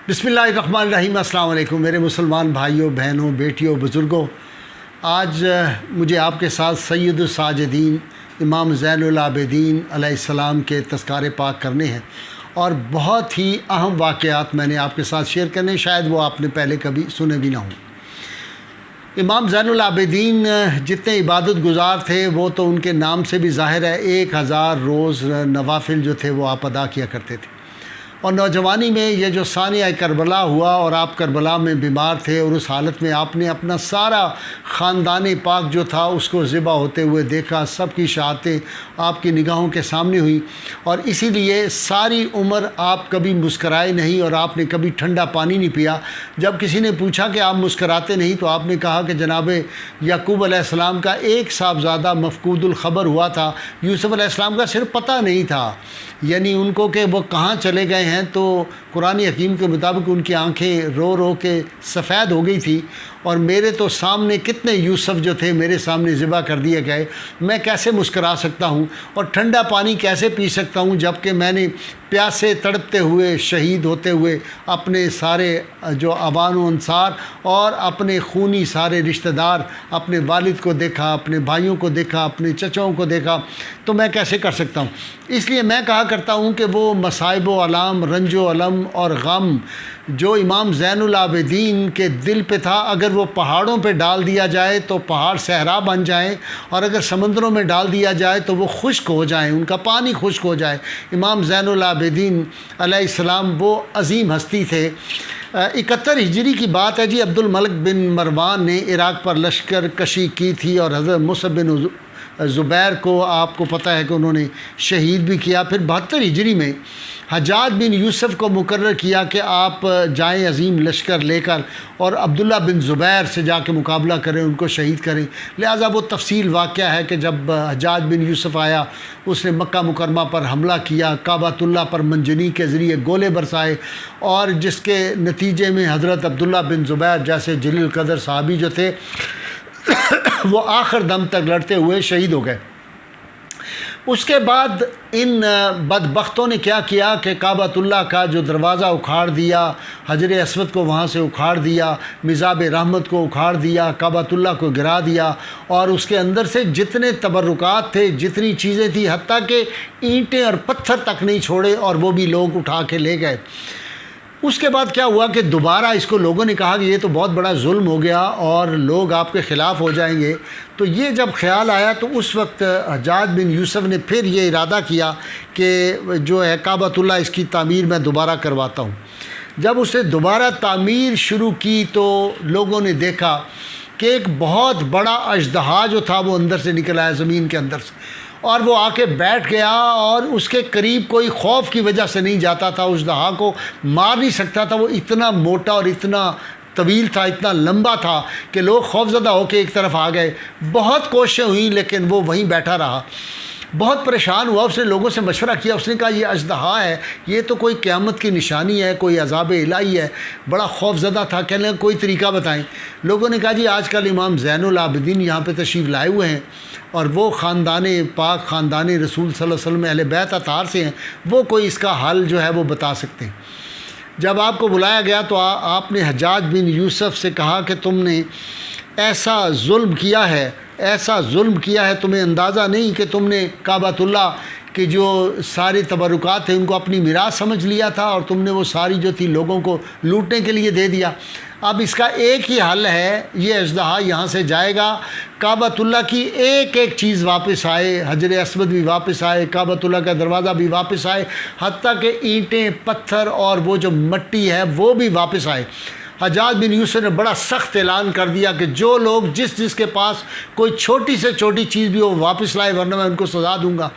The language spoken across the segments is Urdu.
بسم اللہ الرحمن الرحیم۔ السلام علیکم میرے مسلمان بھائیوں، بہنوں، بیٹیوں، بزرگوں۔ آج مجھے آپ کے ساتھ سید الساجدین امام زین العابدین علیہ السلام کے تذکارے پاک کرنے ہیں، اور بہت ہی اہم واقعات میں نے آپ کے ساتھ شیئر کرنے ہیں، شاید وہ آپ نے پہلے کبھی سنے بھی نہ ہوں۔ امام زین العابدین جتنے عبادت گزار تھے وہ تو ان کے نام سے بھی ظاہر ہے، 1000 روز نوافل جو تھے وہ آپ ادا کیا کرتے تھے۔ اور نوجوانی میں یہ جو ثانیہ کربلا ہوا اور آپ کربلا میں بیمار تھے، اور اس حالت میں آپ نے اپنا سارا خاندان پاک جو تھا اس کو ذبح ہوتے ہوئے دیکھا، سب کی شہادتیں آپ کی نگاہوں کے سامنے ہوئی، اور اسی لیے ساری عمر آپ کبھی مسکرائے نہیں اور آپ نے کبھی ٹھنڈا پانی نہیں پیا۔ جب کسی نے پوچھا کہ آپ مسکراتے نہیں تو آپ نے کہا کہ جناب یعقوب علیہ السلام کا ایک صاحبزادہ مفقود الخبر ہوا تھا، یوسف علیہ السلام کا صرف پتہ نہیں تھا، یعنی ان کو کہ وہ کہاں چلے گئے ہیں، تو قرآن حکیم کے مطابق ان کی آنکھیں رو رو کے سفید ہو گئی تھی، اور میرے تو سامنے کتنے یوسف جو تھے میرے سامنے ذبح کر دیے گئے، میں کیسے مسکرا سکتا ہوں اور ٹھنڈا پانی کیسے پی سکتا ہوں جب کہ میں نے پیاسے تڑپتے ہوئے، شہید ہوتے ہوئے اپنے سارے جو اوان و انصار اور اپنے خونی سارے رشتہ دار، اپنے والد کو دیکھا، اپنے بھائیوں کو دیکھا، اپنے چچاؤں کو دیکھا، تو میں کیسے کر سکتا ہوں؟ اس لیے میں کہا کرتا ہوں کہ وہ مصائب و علام، رنج و علم اور غم جو امام زین العابدین کے دل پہ تھا، اگر وہ پہاڑوں پہ ڈال دیا جائے تو پہاڑ صحرا بن جائیں، اور اگر سمندروں میں ڈال دیا جائے تو وہ خشک ہو جائیں، ان کا پانی خشک ہو جائے۔ امام زین العابدین علیہ السلام وہ عظیم ہستی تھے۔ 71 ہجری کی بات ہے جی، عبد الملک بن مروان نے عراق پر لشکر کشی کی تھی، اور حضرت مصعب بن زبیر کو آپ کو پتہ ہے کہ انہوں نے شہید بھی کیا۔ پھر 72 ہجری میں حجاج بن یوسف کو مقرر کیا کہ آپ جائیں عظیم لشکر لے کر اور عبداللہ بن زبیر سے جا کے مقابلہ کریں، ان کو شہید کریں۔ لہٰذا وہ تفصیل واقعہ ہے کہ جب حجاج بن یوسف آیا، اس نے مکہ مکرمہ پر حملہ کیا، کعبۃ اللہ پر منجنیق کے ذریعے گولے برسائے، اور جس کے نتیجے میں حضرت عبداللہ بن زبیر جیسے جلیل القدر صحابی جو تھے وہ آخر دم تک لڑتے ہوئے شہید ہو گئے۔ اس کے بعد ان بدبختوں نے کیا کیا کہ کعبۃ اللہ کا جو دروازہ اکھاڑ دیا، حجر اسود کو وہاں سے اکھاڑ دیا، مزاب رحمت کو اکھاڑ دیا، کعبۃ اللہ کو گرا دیا، اور اس کے اندر سے جتنے تبرکات تھے، جتنی چیزیں تھیں، حتیٰ کہ اینٹیں اور پتھر تک نہیں چھوڑے، اور وہ بھی لوگ اٹھا کے لے گئے۔ اس کے بعد کیا ہوا کہ دوبارہ اس کو لوگوں نے کہا کہ یہ تو بہت بڑا ظلم ہو گیا اور لوگ آپ کے خلاف ہو جائیں گے۔ تو یہ جب خیال آیا تو اس وقت حجاج بن یوسف نے پھر یہ ارادہ کیا کہ جو ہے کعبۃ اللہ اس کی تعمیر میں دوبارہ کرواتا ہوں۔ جب اسے دوبارہ تعمیر شروع کی تو لوگوں نے دیکھا کہ ایک بہت اجدہا اژدہا جو تھا وہ اندر سے نکل آیا، زمین کے اندر سے، اور وہ آ کے بیٹھ گیا، اور اس کے قریب کوئی خوف کی وجہ سے نہیں جاتا تھا، اژدہا کو مار نہیں سکتا تھا، وہ اتنا موٹا اور اتنا طویل تھا، اتنا لمبا تھا کہ لوگ خوفزدہ ہو کے ایک طرف آ گئے۔ بہت کوششیں ہوئیں لیکن وہ وہیں بیٹھا رہا۔ بہت پریشان ہوا، اس نے لوگوں سے مشورہ کیا، اس نے کہا یہ اژدہا ہے، یہ تو کوئی قیامت کی نشانی ہے، کوئی عذاب الہی ہے۔ بڑا خوف زدہ تھا، کہنے لگا کوئی طریقہ بتائیں۔ لوگوں نے کہا جی آج کل امام زین العابدین یہاں پہ تشریف لائے ہوئے ہیں، اور وہ خاندان پاک، خاندان رسول صلی اللہ علیہ وسلم اہل بیت اطہار سے ہیں، وہ کوئی اس کا حل جو ہے وہ بتا سکتے ہیں۔ جب آپ کو بلایا گیا تو آپ نے حجاج بن یوسف سے کہا کہ تم نے ایسا ظلم کیا ہے، ایسا ظلم کیا ہے، تمہیں اندازہ نہیں کہ تم نے کعبۃ اللہ کی جو ساری تبرکات تھے ان کو اپنی میراث سمجھ لیا تھا، اور تم نے وہ ساری جو تھی لوگوں کو لوٹنے کے لیے دے دیا۔ اب اس کا ایک ہی حل ہے، یہ اژدہا یہاں سے جائے گا، کعبۃ اللہ کی ایک ایک چیز واپس آئے، حجر اسود بھی واپس آئے، کعبۃ اللہ کا دروازہ بھی واپس آئے، حتیٰ کہ اینٹیں، پتھر اور وہ جو مٹی ہے وہ بھی واپس آئے۔ حجاج بن یوسف نے بڑا سخت اعلان کر دیا کہ جو لوگ جس کے پاس کوئی چھوٹی سے چھوٹی چیز بھی وہ واپس لائے، ورنہ میں ان کو سزا دوں گا۔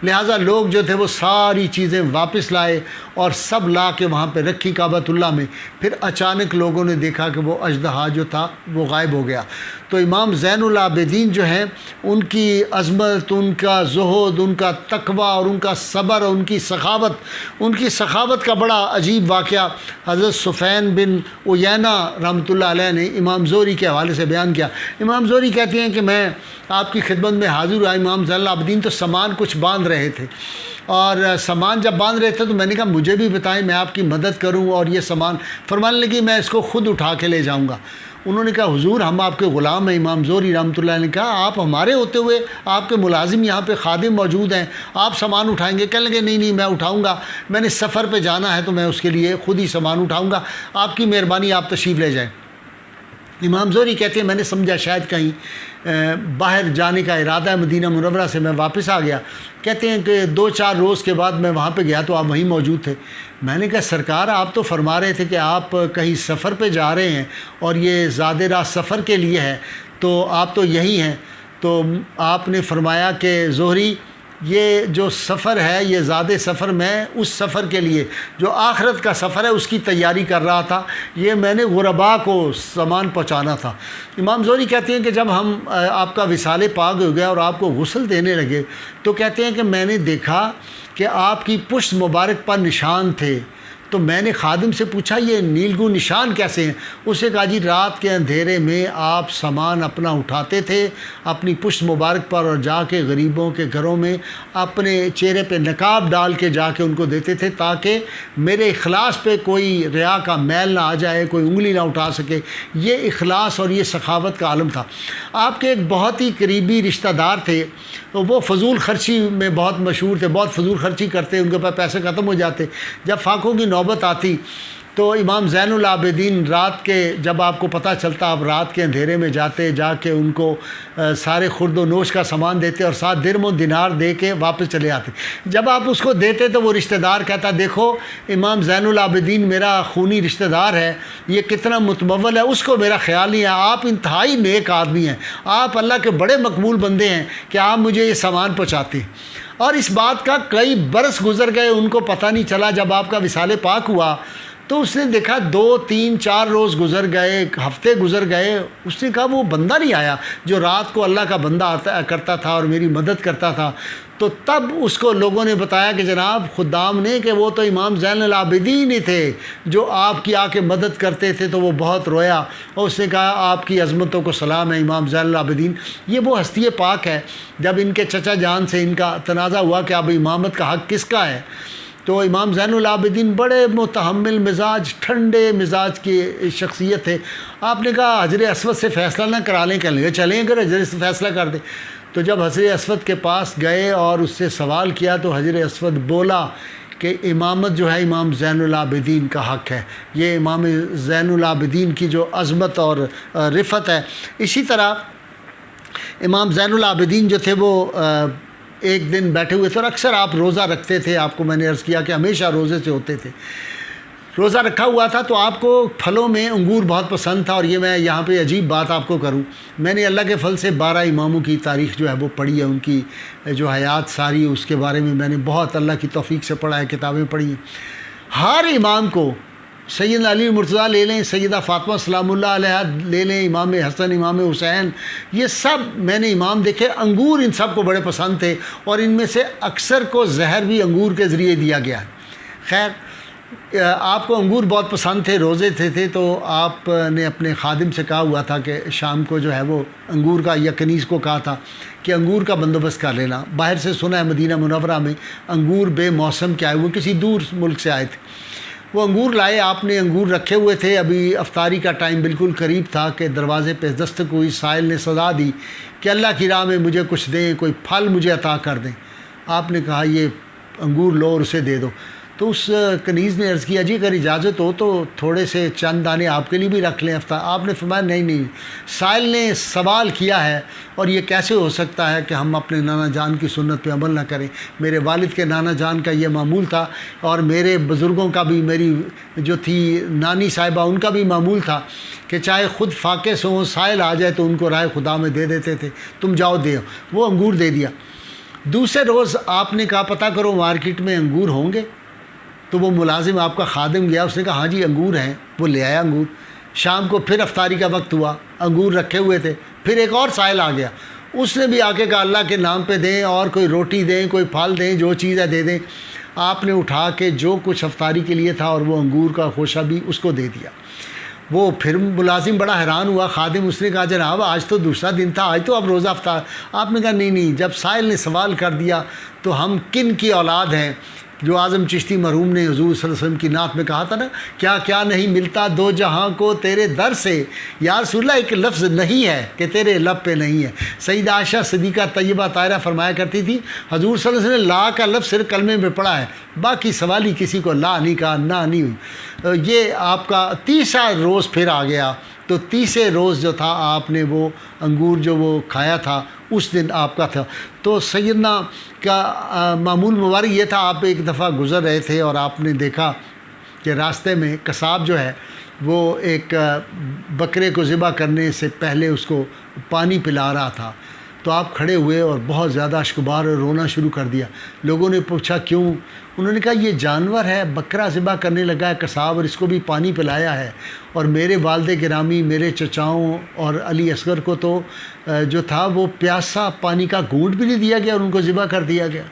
لہٰذا لوگ جو تھے وہ ساری چیزیں واپس لائے اور سب لا کے وہاں پہ رکھی کعبۃ اللہ میں۔ پھر اچانک لوگوں نے دیکھا کہ وہ اژدہا جو تھا وہ غائب ہو گیا۔ تو امام زین العابدین جو ہیں، ان کی عظمت، ان کا زہد، ان کا تقوی اور ان کا صبر اور ان کی سخاوت کا بڑا عجیب واقعہ حضرت سفیان بن عیینہ رحمۃ اللہ علیہ نے امام زہری کے حوالے سے بیان کیا۔ امام زہری کہتے ہیں کہ میں آپ کی خدمت میں حاضر ہوا، امام زین العابدین تو سامان کچھ باندھ رہے تھے، اور سامان جب باندھ رہے تھے تو میں نے کہا مجھے بھی بتائیں، میں آپ کی مدد کروں اور یہ سامان، فرمانے لگی میں اس کو خود اٹھا کے لے جاؤں گا۔ انہوں نے کہا حضور ہم آپ کے غلام ہیں۔ امام زہری رحمۃ اللہ نے کہا آپ ہمارے ہوتے ہوئے آپ کے ملازم یہاں پہ خادم موجود ہیں، آپ سامان اٹھائیں گے؟ کہنے لگے نہیں میں اٹھاؤں گا، میں نے سفر پہ جانا ہے تو میں اس کے لیے خود ہی سامان اٹھاؤں گا، آپ کی مہربانی، آپ تشریف لے جائیں۔ امام زہری کہتے ہیں میں نے سمجھا شاید کہیں باہر جانے کا ارادہ ہے مدینہ منورہ سے، میں واپس آ گیا۔ کہتے ہیں کہ 2-4 روز کے بعد میں وہاں پہ گیا تو آپ وہیں موجود تھے۔ میں نے کہا سرکار آپ تو فرما رہے تھے کہ آپ کہیں سفر پہ جا رہے ہیں اور یہ زاد راہ سفر کے لیے ہے، تو آپ تو یہی ہیں۔ تو آپ نے فرمایا کہ زہری یہ جو سفر ہے یہ زاد سفر، میں اس سفر کے لیے جو آخرت کا سفر ہے اس کی تیاری کر رہا تھا، یہ میں نے غرباء کو سامان پہنچانا تھا۔ امام زہری کہتے ہیں کہ جب ہم آپ کا وصال پاک ہو گیا اور آپ کو غسل دینے لگے تو کہتے ہیں کہ میں نے دیکھا کہ آپ کی پشت مبارک پر نشان تھے، تو میں نے خادم سے پوچھا یہ نیلگوں نشان کیسے ہیں؟ اسے کہا جی رات کے اندھیرے میں آپ سامان اپنا اٹھاتے تھے اپنی پشت مبارک پر اور جا کے غریبوں کے گھروں میں اپنے چہرے پہ نقاب ڈال کے جا کے ان کو دیتے تھے، تاکہ میرے اخلاص پہ کوئی ریا کا میل نہ آ جائے، کوئی انگلی نہ اٹھا سکے۔ یہ اخلاص اور یہ سخاوت کا عالم تھا۔ آپ کے ایک بہت ہی قریبی رشتہ دار تھے، وہ فضول خرچی میں بہت مشہور تھے، بہت فضول خرچی کرتے، ان کے پاس پیسے ختم ہو جاتے۔ جب فاقوں کی نوبت آتی تو امام زین العابدین رات کے، جب آپ کو پتہ چلتا آپ رات کے اندھیرے میں جاتے، جا کے ان کو سارے خورد و نوش کا سامان دیتے اور 7 درم و دینار دے کے واپس چلے آتے۔ جب آپ اس کو دیتے تو وہ رشتہ دار کہتا دیکھو امام زین العابدین میرا خونی رشتہ دار ہے، یہ کتنا متمول ہے، اس کو میرا خیال نہیں ہے، آپ انتہائی نیک آدمی ہیں، آپ اللہ کے بڑے مقبول بندے ہیں کہ آپ مجھے یہ سامان پہنچاتے ہیں۔ اور اس بات کا کئی برس گزر گئے، ان کو پتہ نہیں چلا۔ جب آپ کا وصال پاک ہوا تو اس نے دیکھا 2-3-4 روز گزر گئے، ہفتے گزر گئے، اس نے کہا وہ بندہ نہیں آیا جو رات کو اللہ کا بندہ کرتا تھا اور میری مدد کرتا تھا۔ تو تب اس کو لوگوں نے بتایا کہ جناب خدام نے کہ وہ تو امام زین العابدین ہی تھے جو آپ کی آ کے مدد کرتے تھے۔ تو وہ بہت رویا اور اس نے کہا آپ کی عظمتوں کو سلام ہے امام زین العابدین، یہ وہ ہستی پاک ہے۔ جب ان کے چچا جان سے ان کا تنازع ہوا کہ اب امامت کا حق کس کا ہے، تو امام زین العابدین بڑے متحمل مزاج، ٹھنڈے مزاج کی شخصیت تھے۔ آپ نے کہا حجر اسود سے فیصلہ نہ کرا لیں، کہنے لگے چلیں اگر حجر سے فیصلہ کر دیں۔ تو جب حجر اسود کے پاس گئے اور اس سے سوال کیا تو حجر اسود بولا کہ امامت جو ہے امام زین العابدین کا حق ہے، یہ امام زین العابدین کی جو عظمت اور رفعت ہے۔ اسی طرح امام زین العابدین جو تھے وہ ایک دن بیٹھے ہوئے تھے اور اکثر آپ روزہ رکھتے تھے، آپ کو میں نے عرض کیا کہ ہمیشہ روزے سے ہوتے تھے، روزہ رکھا ہوا تھا۔ تو آپ کو پھلوں میں انگور بہت پسند تھا، اور یہ میں یہاں پہ عجیب بات آپ کو کروں، میں نے اللہ کے فضل سے 12 اماموں کی تاریخ جو ہے وہ پڑھی ہے، ان کی جو حیات ساری اس کے بارے میں نے بہت اللہ کی توفیق سے پڑھا ہے، کتابیں پڑھی ہیں۔ ہر امام کو سیدنا علی مرتضیٰ لے لیں، سیدہ فاطمہ سلام اللہ علیہ لے لیں، امام حسن، امام حسین، یہ سب میں نے امام دیکھے، انگور ان سب کو بڑے پسند تھے، اور ان میں سے اکثر کو زہر بھی انگور کے ذریعے دیا گیا ہے۔ خیر آپ کو انگور بہت پسند تھے، روزے تھے، تو آپ نے اپنے خادم سے کہا ہوا تھا کہ شام کو جو ہے وہ انگور کا، یا کنیز کو کہا تھا کہ انگور کا بندوبست کر لینا۔ باہر سے سنا ہے مدینہ منورہ میں انگور بے موسم کے آئے، وہ کسی دور ملک سے آئے تھے، وہ انگور لائے، آپ نے انگور رکھے ہوئے تھے، ابھی افطاری کا ٹائم بالکل قریب تھا کہ دروازے پہ دستک ہوئی، سائل نے صدا دی کہ اللہ کی راہ میں مجھے کچھ دیں، کوئی پھل مجھے عطا کر دیں۔ آپ نے کہا یہ انگور لو اور اسے دے دو۔ تو اس کنیز نے عرض کیا جی اگر اجازت ہو تو تھوڑے سے چند دانے آپ کے لیے بھی رکھ لیں افطار۔ آپ نے فرمایا نہیں، سائل نے سوال کیا ہے اور یہ کیسے ہو سکتا ہے کہ ہم اپنے نانا جان کی سنت پہ عمل نہ کریں۔ میرے والد کے نانا جان کا یہ معمول تھا، اور میرے بزرگوں کا بھی، میری جو تھی نانی صاحبہ ان کا بھی معمول تھا کہ چاہے خود فاقے سے ہوں، سائل آ جائے تو ان کو رائے خدا میں دے دیتے تھے، تم جاؤ دے۔ وہ انگور دے دیا۔ دوسرے روز آپ نے کہا پتہ کرو مارکیٹ میں انگور ہوں گے، تو وہ ملازم آپ کا خادم گیا، اس نے کہا ہاں جی انگور ہیں، وہ لے آیا انگور۔ شام کو پھر افطاری کا وقت ہوا، انگور رکھے ہوئے تھے، پھر ایک اور سائل آ گیا، اس نے بھی آ کے کہا اللہ کے نام پہ دیں، اور کوئی روٹی دیں، کوئی پھل دیں، جو چیز ہے دے دیں۔ آپ نے اٹھا کے جو کچھ افطاری کے لیے تھا اور وہ انگور کا خوشہ بھی اس کو دے دیا۔ وہ پھر ملازم بڑا حیران ہوا، خادم، اس نے کہا جناب آج تو دوسرا دن تھا، آج تو آپ روزہ افطار۔ آپ نے کہا نہیں، جب سائل نے سوال کر دیا تو ہم کن کی اولاد ہیں؟ جو اعظم چشتی مرحوم نے حضور صلی اللہ علیہ وسلم کی نعت میں کہا تھا نا، کیا کیا نہیں ملتا دو جہاں کو تیرے در سے، یا رسول اللہ ایک لفظ نہیں ہے کہ تیرے لب پہ نہیں ہے۔ سیدہ عائشہ صدیقہ طیبہ طاہرہ فرمایا کرتی تھی حضور صلی اللہ علیہ وسلم نے لا کا لفظ صرف کلمے میں پڑھا ہے، باقی سوال ہی کسی کو لا نہیں کہا، نہ نہیں ہوئی۔ یہ آپ کا تیسرا روز پھر آ گیا، تو تیسرے روز جو تھا آپ نے وہ انگور جو وہ کھایا تھا اس دن آپ کا تھا۔ تو سیدنا کا معمول مبارک یہ تھا، آپ ایک دفعہ گزر رہے تھے اور آپ نے دیکھا کہ راستے میں قصاب جو ہے وہ ایک بکرے کو ذبح کرنے سے پہلے اس کو پانی پلا رہا تھا، تو آپ کھڑے ہوئے اور بہت زیادہ اشکبار اور رونا شروع کر دیا۔ لوگوں نے پوچھا کیوں؟ انہوں نے کہا یہ جانور ہے، بکرا ذبح کرنے لگا ہے قصاب، اور اس کو بھی پانی پلایا ہے، اور میرے والد گرامی، میرے چچاؤں اور علی اصغر کو تو جو تھا وہ پیاسا پانی کا گھونٹ بھی نہیں دیا گیا اور ان کو ذبح کر دیا گیا۔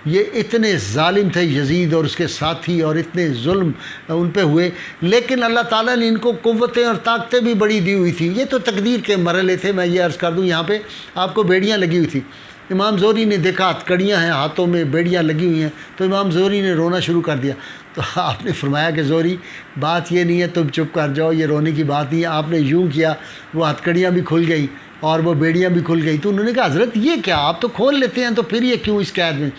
یہ اتنے ظالم تھے یزید اور اس کے ساتھی، اور اتنے ظلم ان پہ ہوئے، لیکن اللہ تعالیٰ نے ان کو قوتیں اور طاقتیں بھی بڑی دی ہوئی تھی۔ یہ تو تقدیر کے مرحلے تھے۔ میں یہ عرض کر دوں، یہاں پہ آپ کو بیڑیاں لگی ہوئی تھی، امام زہری نے دیکھا ہتھکڑیاں ہیں ہاتھوں میں، بیڑیاں لگی ہوئی ہیں، تو امام زہری نے رونا شروع کر دیا۔ تو آپ نے فرمایا کہ زہری بات یہ نہیں ہے تم چپ کر جاؤ، یہ رونے کی بات نہیں ہے۔ آپ نے یوں کیا، وہ ہتھکڑیاں بھی کھل گئی اور وہ بیڑیاں بھی کھل گئی۔ تو انہوں نے کہا حضرت یہ کیا، آپ تو کھول لیتے ہیں، تو پھر یہ کیوں اس قید میں؟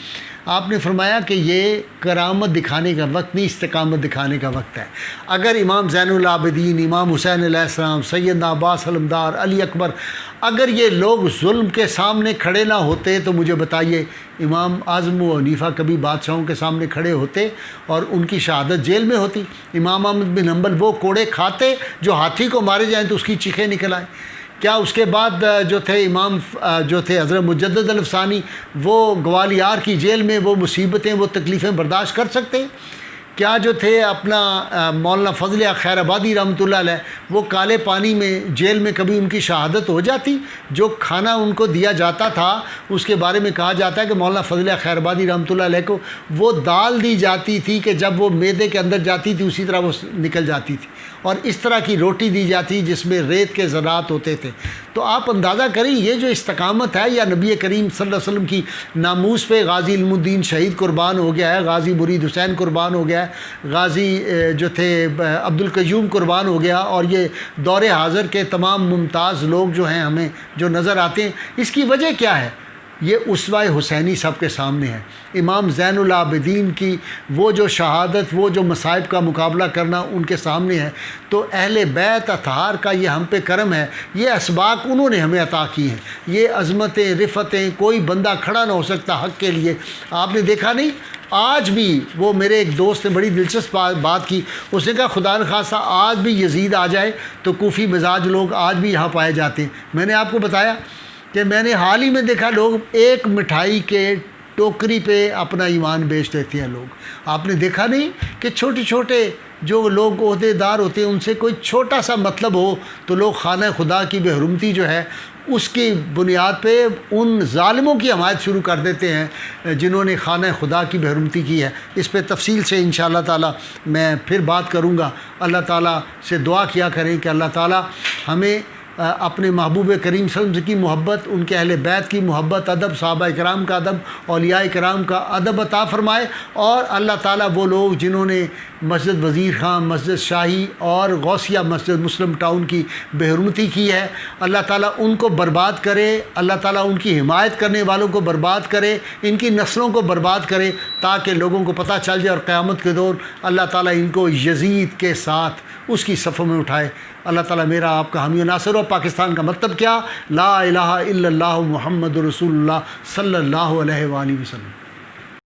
آپ نے فرمایا کہ یہ کرامت دکھانے کا وقت نہیں، استقامت دکھانے کا وقت ہے۔ اگر امام زین العابدین، امام حسین علیہ السلام، سیدنا عباس علمدار، علی اکبر، اگر یہ لوگ ظلم کے سامنے کھڑے نہ ہوتے تو مجھے بتائیے امام اعظم و حنیفہ کبھی بادشاہوں کے سامنے کھڑے ہوتے اور ان کی شہادت جیل میں ہوتی؟ امام احمد بن حنبل وہ کوڑے کھاتے جو ہاتھی کو مارے جائیں تو اس کی چیخیں نکل آئیں؟ کیا اس کے بعد جو تھے امام جو تھے حضرت مجدد الافسانی، وہ گوالیار کی جیل میں وہ مصیبتیں، وہ تکلیفیں برداشت کر سکتے؟ کیا جو تھے اپنا مولانا فضل خیر آبادی رحمۃ اللہ علیہ، وہ کالے پانی میں جیل میں کبھی ان کی شہادت ہو جاتی؟ جو کھانا ان کو دیا جاتا تھا اس کے بارے میں کہا جاتا ہے کہ مولانا فضل خیر آبادی رحمۃ اللہ علیہ کو وہ دال دی جاتی تھی کہ جب وہ معدے کے اندر جاتی تھی اسی طرح وہ نکل جاتی تھی، اور اس طرح کی روٹی دی جاتی جس میں ریت کے ذرات ہوتے تھے۔ تو آپ اندازہ کریں یہ جو استقامت ہے، یا نبی کریم صلی اللہ علیہ وسلم کی ناموس پہ غازی علم الدین شہید قربان ہو گیا ہے، غازی مرید حسین قربان ہو گیا ہے، غازی جو تھے عبد القیوم قربان ہو گیا، اور یہ دور حاضر کے تمام ممتاز لوگ جو ہیں ہمیں جو نظر آتے ہیں، اس کی وجہ کیا ہے؟ یہ اسوہ حسینی سب کے سامنے ہے۔ امام زین العابدین کی وہ جو شہادت، وہ جو مصائب کا مقابلہ کرنا ان کے سامنے ہے، تو اہل بیت اطہار کا یہ ہم پہ کرم ہے، یہ اسباق انہوں نے ہمیں عطا کی ہیں، یہ عظمتیں، رفتیں، کوئی بندہ کھڑا نہ ہو سکتا حق کے لیے۔ آپ نے دیکھا نہیں، آج بھی وہ میرے ایک دوست نے بڑی دلچسپ بات کی، اس نے کہا خدا نخواستہ آج بھی یزید آ جائے تو کوفی مزاج لوگ آج بھی یہاں پائے جاتے ہیں۔ میں نے آپ کو بتایا کہ میں نے حال ہی میں دیکھا لوگ ایک مٹھائی کے ٹوکری پہ اپنا ایمان بیچ دیتے ہیں لوگ۔ آپ نے دیکھا نہیں کہ چھوٹے چھوٹے جو لوگ عہدے دار ہوتے ہیں ان سے کوئی چھوٹا سا مطلب ہو تو لوگ خانہ خدا کی بے حرمتی جو ہے اس کی بنیاد پہ ان ظالموں کی حمایت شروع کر دیتے ہیں جنہوں نے خانہ خدا کی بے حرمتی کی ہے۔ اس پہ تفصیل سے انشاءاللہ تعالی میں پھر بات کروں گا۔ اللہ تعالیٰ سے دعا کیا کریں کہ اللہ تعالیٰ ہمیں اپنے محبوب کریم صلی اللہ علیہ وسلم کی محبت، ان کے اہل بیت کی محبت، ادب، صحابہ کرام کا ادب، اولیاء کرام کا ادب عطا فرمائے، اور اللہ تعالیٰ وہ لوگ جنہوں نے مسجد وزیر خان، مسجد شاہی اور غوثیہ مسجد مسلم ٹاؤن کی بے حرمتی کی ہے، اللہ تعالیٰ ان کو برباد کرے، اللہ تعالیٰ ان کی حمایت کرنے والوں کو برباد کرے، ان کی نسلوں کو برباد کرے، تاکہ لوگوں کو پتہ چل جائے اور قیامت کے دور اللہ تعالیٰ ان کو یزید کے ساتھ اس کی صفوں میں اٹھائے۔ اللہ تعالیٰ میرا آپ کا حامی و ناصر ہو۔ پاکستان کا مطلب کیا؟ لا الہ الا اللہ محمد رسول اللہ صلی اللہ علیہ وآلہ وسلم۔